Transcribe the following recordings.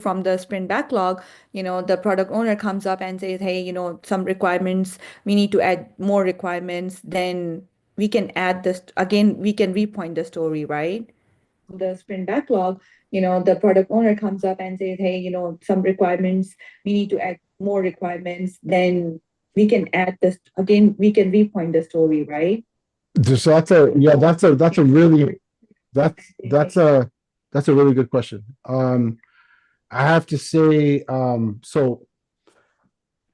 from the sprint backlog, the product owner comes up and says, hey, some requirements, we need to add more requirements, then we can add this again, we can repoint the story, right? The sprint backlog, the product owner comes up and says, hey, some requirements, we need to add more requirements, then we can add this again, we can repoint the story, right? So that's a really that's that's a that's a really good question. I have to say, so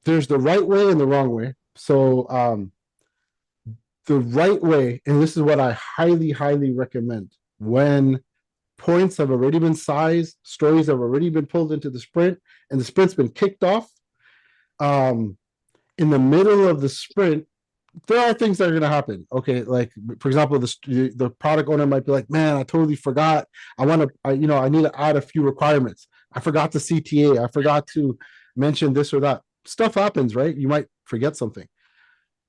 there's the right way and the wrong way. So the right way, and this is what I highly, highly recommend when points have already been sized, stories have already been pulled into the sprint, and the sprint's been kicked off. Um, in the middle of the sprint, there are things that are going to happen. Okay, like for example, the product owner might be like, "Man, I totally forgot. I need to add a few requirements. I forgot the CTA. I forgot to mention this or that." Stuff happens, right? You might forget something.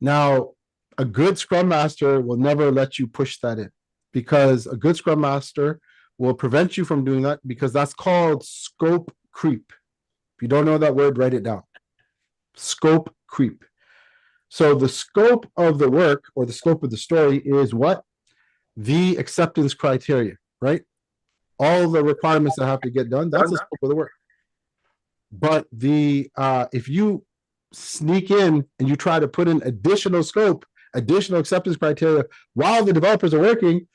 Now, a good Scrum Master will never let you push that in because a good Scrum Master will prevent you from doing that because that's called scope creep. If you don't know that word, write it down. Scope creep. So the scope of the work or the scope of the story is what? The acceptance criteria, right? All the requirements that have to get done, that's the scope of the work. But if you sneak in and you try to put in additional scope, additional acceptance criteria while the developers are working,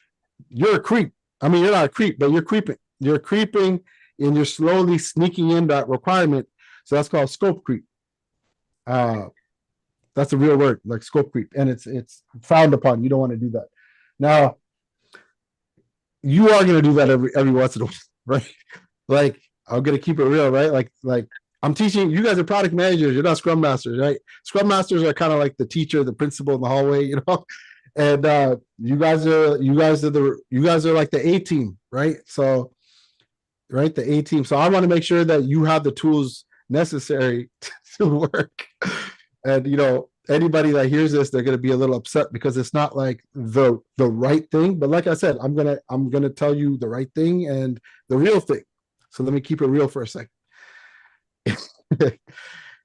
you're a creep. I mean, you're not a creep, but you're creeping. You're creeping and you're slowly sneaking in that requirement. So that's called scope creep. That's a real word, like scope creep, and it's frowned upon. You don't want to do that. Now, you are going to do that every once in a while, right? Like I'm going to keep it real, right? Like I'm teaching. You guys are product managers. You're not scrum masters, right? Scrum masters are kind of like the teacher, the principal in the hallway, And you guys are like the A team, right? So, right, the A team. So I want to make sure that you have the tools necessary to work. And anybody that hears this, they're going to be a little upset because it's not like the right thing. But like I said, I'm gonna tell you the right thing and the real thing. So let me keep it real for a second.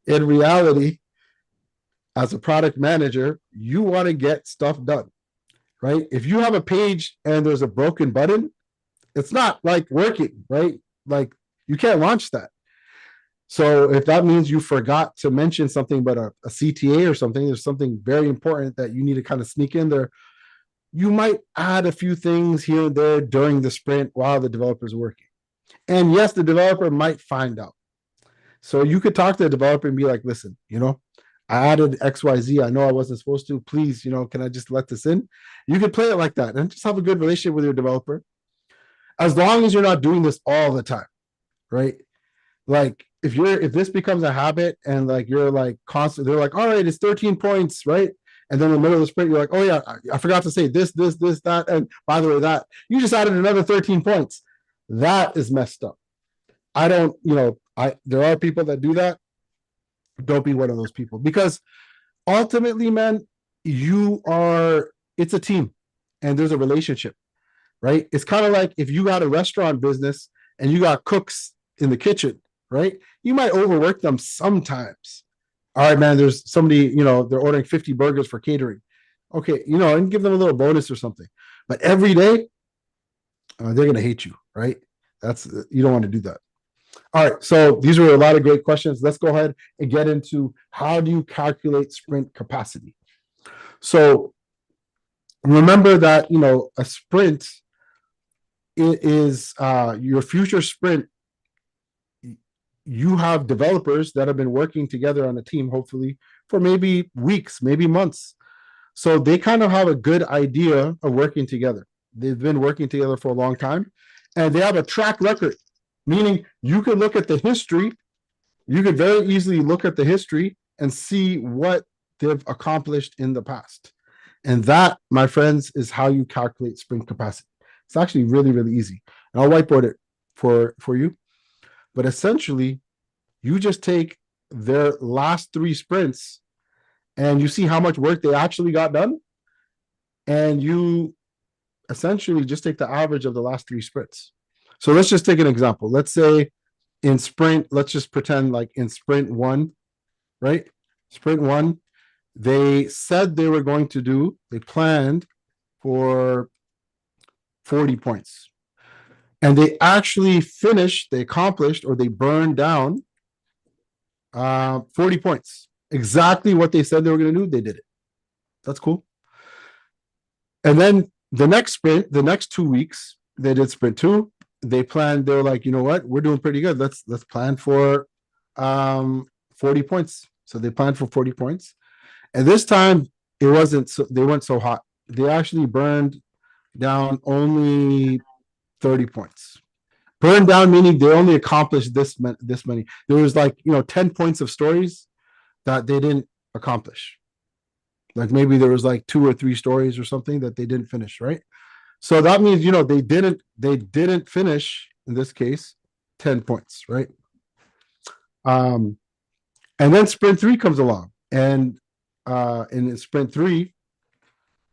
In reality, as a product manager, you want to get stuff done, right? If you have a page and there's a broken button, it's not like working, right? Like you can't launch that. So if that means you forgot to mention something about a CTA or something, there's something very important that you need to kind of sneak in there. You might add a few things here and there during the sprint while the developer's working. And yes, the developer might find out. So you could talk to the developer and be like, listen, I added XYZ. I know I wasn't supposed to. Please, can I just let this in? You could play it like that and just have a good relationship with your developer. As long as you're not doing this all the time, right? Like if this becomes a habit and like you're like constant, they're like, all right, it's 13 points, right? And then in the middle of the sprint, you're like, oh yeah, I forgot to say this, that, and by the way, that you just added another 13 points. That is messed up. I don't, there are people that do that. Don't be one of those people because ultimately, man, it's a team and there's a relationship, right? It's kind of like if you got a restaurant business and you got cooks in the kitchen, right? You might overwork them sometimes. All right, man, there's somebody, they're ordering 50 burgers for catering. Okay, and give them a little bonus or something. But every day, they're going to hate you, right? You don't want to do that. All right, so these were a lot of great questions. Let's go ahead and get into how do you calculate sprint capacity. So remember that, a sprint is your future sprint. You have developers that have been working together on a team, hopefully, for maybe weeks, maybe months. So they kind of have a good idea of working together. They've been working together for a long time and they have a track record, meaning you could look at the history. You could very easily look at the history and see what they've accomplished in the past. And that, my friends, is how you calculate sprint capacity. It's actually really, really easy. And I'll whiteboard it for you. But essentially, you just take their last 3 sprints and you see how much work they actually got done. And you essentially just take the average of the last 3 sprints. So let's just take an example. Let's say in sprint, let's just pretend like in sprint one, right? Sprint one, they said they were going to do, they planned for 40 points. And they actually finished, they accomplished, or they burned down 40 points. Exactly what they said they were going to do, they did it. That's cool. And then the next sprint, the next 2 weeks, they did sprint two. They planned, they were like, you know what, we're doing pretty good. Let's plan for 40 points. So they planned for 40 points. And this time it wasn't so, they weren't so hot. They actually burned down only 30 points. Burned down meaning they only accomplished this many. There was like, 10 points of stories that they didn't accomplish. Like maybe there was like 2 or 3 stories or something that they didn't finish, right? So that means, they didn't finish, in this case, 10 points, right? And then sprint 3 comes along. And in sprint 3,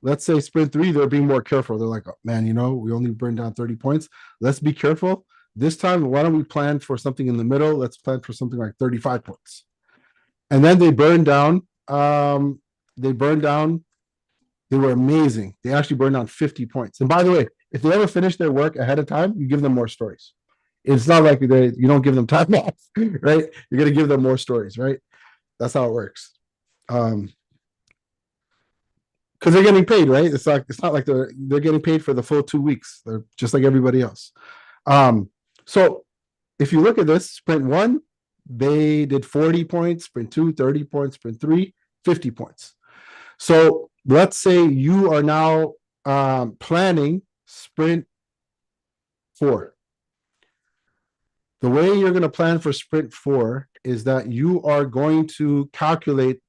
let's say sprint 3, they're being more careful. They're like, oh, man, we only burned down 30 points. Let's be careful. This time, why don't we plan for something in the middle? Let's plan for something like 35 points. And then they burned down. They were amazing. They actually burned down 50 points. And by the way, if they ever finish their work ahead of time, you give them more stories. It's not like you don't give them time off, right? You're going to give them more stories, right? That's how it works. Because they're getting paid, right? It's not like they're getting paid for the full 2 weeks. They're just like everybody else. So if you look at this, sprint 1, they did 40 points, sprint 2, 30 points, sprint 3, 50 points. So let's say you are now planning sprint 4. The way you're going to plan for sprint 4 is that you are going to calculate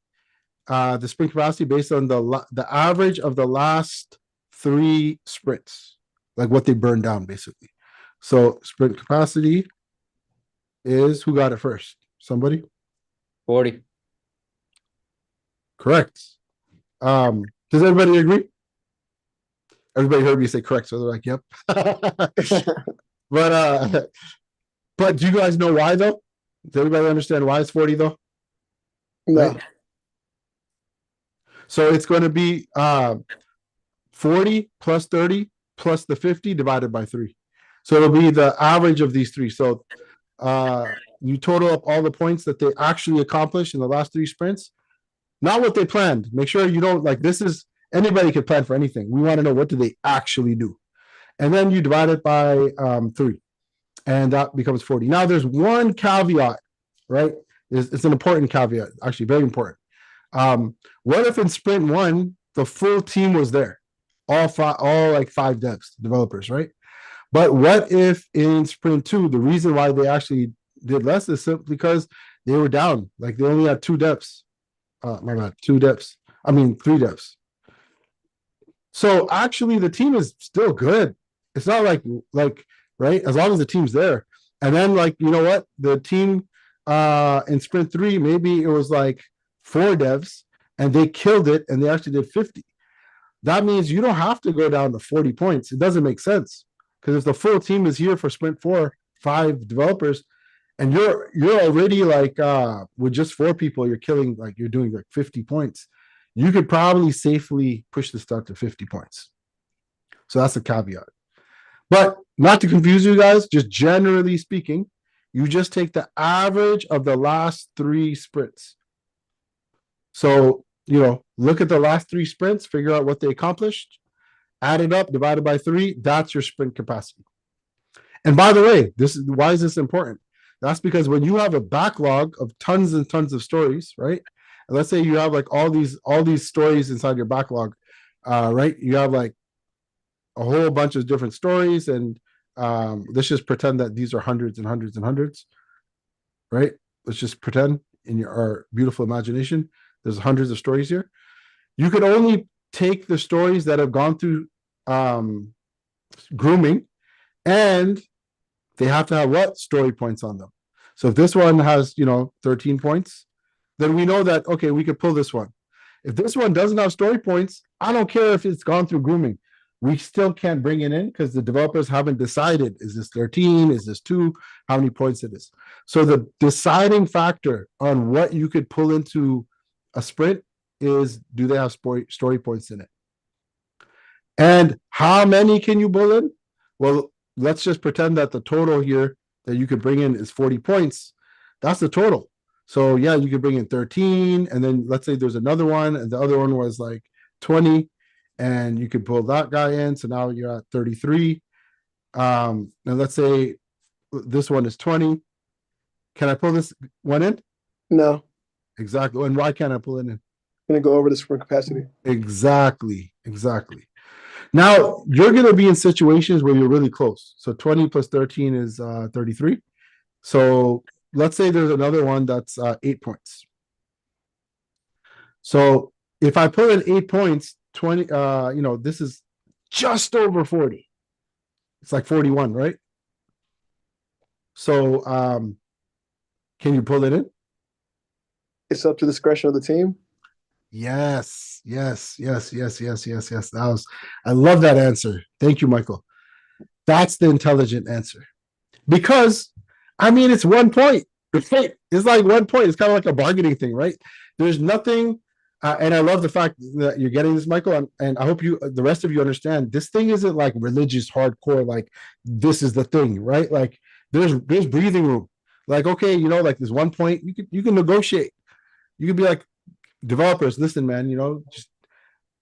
the sprint capacity based on the average of the last 3 sprints, like what they burned down, basically. So sprint capacity is, who got it first? Somebody? 40. Correct. Does everybody agree? Everybody heard me say correct, so they're like, yep. But do you guys know why though? Does everybody understand why it's 40 though? No. Right? So it's going to be 40 plus 30 plus the 50 divided by 3. So it'll be the average of these 3. So you total up all the points that they actually accomplished in the last 3 sprints. Not what they planned. Make sure you don't, like, this is, anybody can plan for anything. We want to know, what do they actually do? And then you divide it by 3. And that becomes 40. Now there's one caveat, right? It's an important caveat, actually very important. What if in sprint 1, the full team was there? All 5 devs, developers, right? But what if in sprint 2, the reason why they actually did less is simply because they were down. Like they only had 2 devs. My bad, 2 devs. I mean, 3 devs. So actually the team is still good. It's not like, right? As long as the team's there. And then like, you know what? The team in sprint 3, maybe it was like 4 devs and they killed it and they actually did 50. That means you don't have to go down to 40 points. It doesn't make sense. Because if the full team is here for sprint 4, 5 developers, and you're already like with just 4 people, you're doing like 50 points. You could probably safely push this stuff to 50 points. So that's a caveat. But not to confuse you guys, just generally speaking, you just take the average of the last 3 sprints. So, look at the last 3 sprints, figure out what they accomplished, add it up, divided by 3, that's your sprint capacity. And by the way, why is this important? That's because when you have a backlog of tons and tons of stories, right? And let's say you have like all these stories inside your backlog, right? You have like a whole bunch of different stories, and let's just pretend that these are hundreds and hundreds and hundreds, right? Let's just pretend in our beautiful imagination, there's hundreds of stories here. You could only take the stories that have gone through grooming, and they have to have what? Story points on them. So if this one has, 13 points, then we know that, okay, we could pull this one. If this one doesn't have story points, I don't care if it's gone through grooming. we still can't bring it in because the developers haven't decided, is this 13? Is this 2? How many points it is? So the deciding factor on what you could pull into a sprint is, do they have story points in it? And how many can you pull in? Well, let's just pretend that the total here that you could bring in is 40 points. That's the total. So yeah, you could bring in 13, and then let's say there's another one, and the other one was like 20, and you could pull that guy in. So now you're at 33. Now let's say this one is 20. Can I pull this one in? No, Exactly. And why can't I pull it in? I'm gonna go over the sprint capacity. Exactly. Now you're going to be in situations where you're really close. So 20 plus 13 is 33. So let's say there's another one that's 8 points. So if I put in 8 points, 20, this is just over 40. It's like 41, right? So can you pull it in? It's up to discretion of the team. Yes. I love that answer. Thank you, Michael. That's the intelligent answer. Because, I mean, it's 1 point. It's like 1 point. It's kind of like a bargaining thing, right? There's nothing, and I love the fact that you're getting this, Michael, and I hope the rest of you understand, this thing isn't like religious hardcore, like this is the thing, right? Like there's breathing room. Like, okay, like there's 1 point, you can negotiate. You can be like, developers, listen, man, just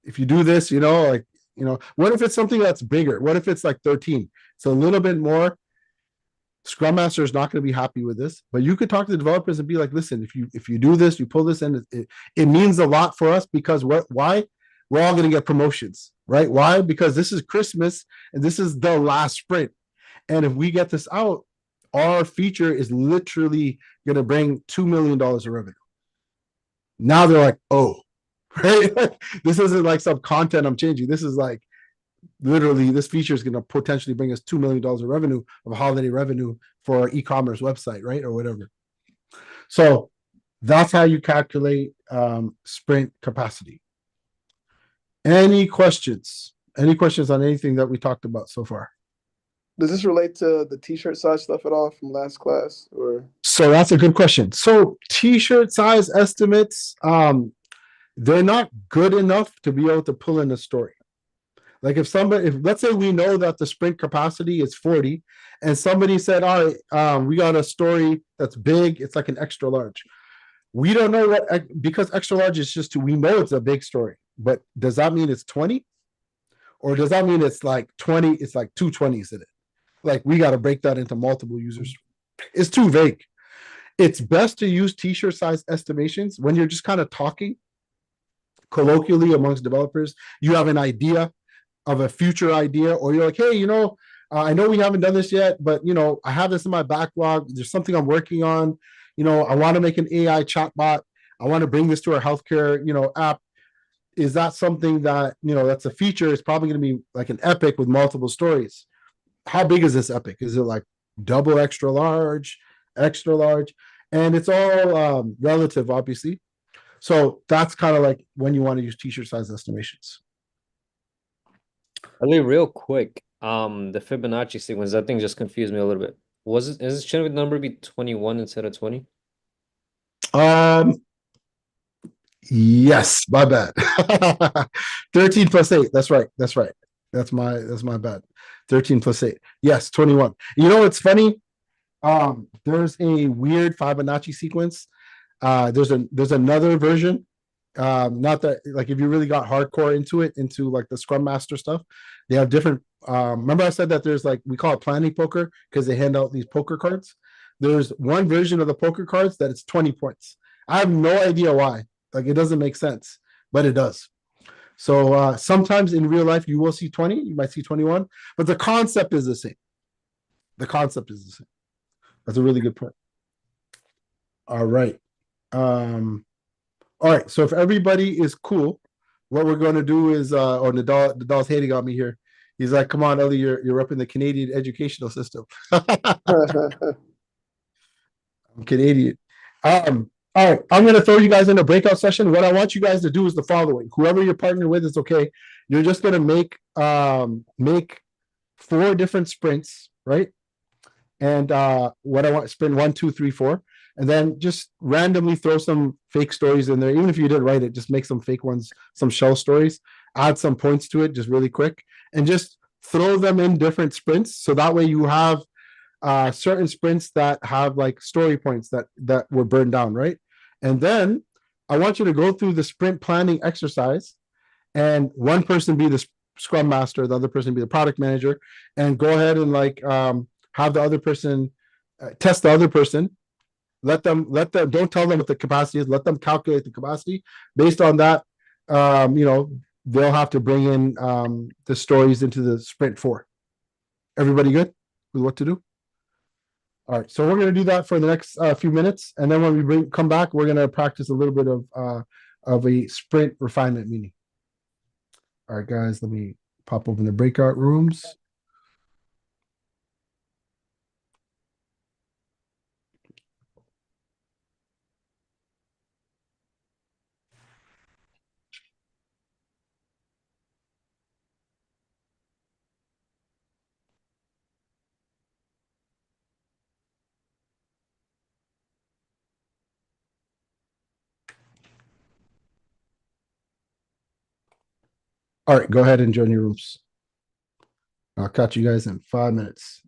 if you do this, what if it's something that's bigger? What if it's like 13? It's a little bit more. Scrum Master is not going to be happy with this, but you could talk to the developers and be like, listen, if you do this, you pull this in, it means a lot for us because why? We're all going to get promotions, right? Why? Because this is Christmas and this is the last sprint. And if we get this out, our feature is literally going to bring $2 million of revenue. Now they're like, oh, right? This isn't like some content I'm changing. This is like literally this feature is going to potentially bring us $2 million of revenue, of holiday revenue for our e-commerce website, right? Or whatever. So that's how you calculate sprint capacity. Any questions? Any questions on anything that we talked about so far? Does this relate to the t-shirt size stuff at all from last class, or? So that's a good question. So t-shirt size estimates, they're not good enough to be able to pull in a story. Like if let's say we know that the sprint capacity is 40 and somebody said, all right, we got a story that's big. It's like an extra large. We don't know because extra large is we know it's a big story, but does that mean it's 20? Or does that mean it's like 20? It's like 2 20s in it. Like we got to break that into multiple users. It's too vague. It's best to use t-shirt size estimations when you're just kind of talking colloquially amongst developers. You have an idea of a future idea, or you're like, hey, I know we haven't done this yet, but I have this in my backlog. There's something I'm working on. I want to make an AI chatbot. I want to bring this to our healthcare, app. Is that something that, that's a feature? It's probably going to be like an epic with multiple stories. How big is this epic? Is it like double extra large? And it's all relative, obviously. So that's kind of like when you want to use t-shirt size estimations. Ali, real quick, the Fibonacci sequence, that thing just confused me a little bit. Shouldn't the number be 21 instead of 20? Yes, my bad. 13 plus 8. That's right. That's my bad. 13 plus 8. Yes, 21. It's funny. There's a weird Fibonacci sequence. There's another version. Not that, like, if you really got hardcore into like the Scrum Master stuff, they have different. Remember I said that there's like, we call it planning poker because they hand out these poker cards. There's one version of the poker cards that it's 20 points. I have no idea why. Like, it doesn't make sense, but it does. So sometimes in real life you will see 20, you might see 21, but the concept is the same. That's a really good point. All right. All right. So if everybody is cool, what we're going to do is, Nadal's hating on me here. He's like, come on, Ellie, you're up in the Canadian educational system. I'm Canadian. All right, I'm going to throw you guys in a breakout session. What I want you guys to do is the following. Whoever you're partnering with is okay. you're just gonna make 4 different sprints, right? And what I want, sprint 1, 2, 3, 4, and then just randomly throw some fake stories in there. Even if you didn't write it, just make some fake ones, some shell stories, add some points to it, just really quick, and just throw them in different sprints. So that way you have certain sprints that have like story points that were burned down, right? And then I want you to go through the sprint planning exercise, and one person be the scrum master, the other person be the product manager, and go ahead and like have the other person test the other person. Let them don't tell them what the capacity is. Let them calculate the capacity. Based on that, they'll have to bring in the stories into the sprint 4. Everybody good with what to do? All right, so we're going to do that for the next few minutes, and then when we come back, we're going to practice a little bit of a sprint refinement meeting. All right, guys, let me pop open the breakout rooms. All right, go ahead and join your rooms. I'll catch you guys in 5 minutes.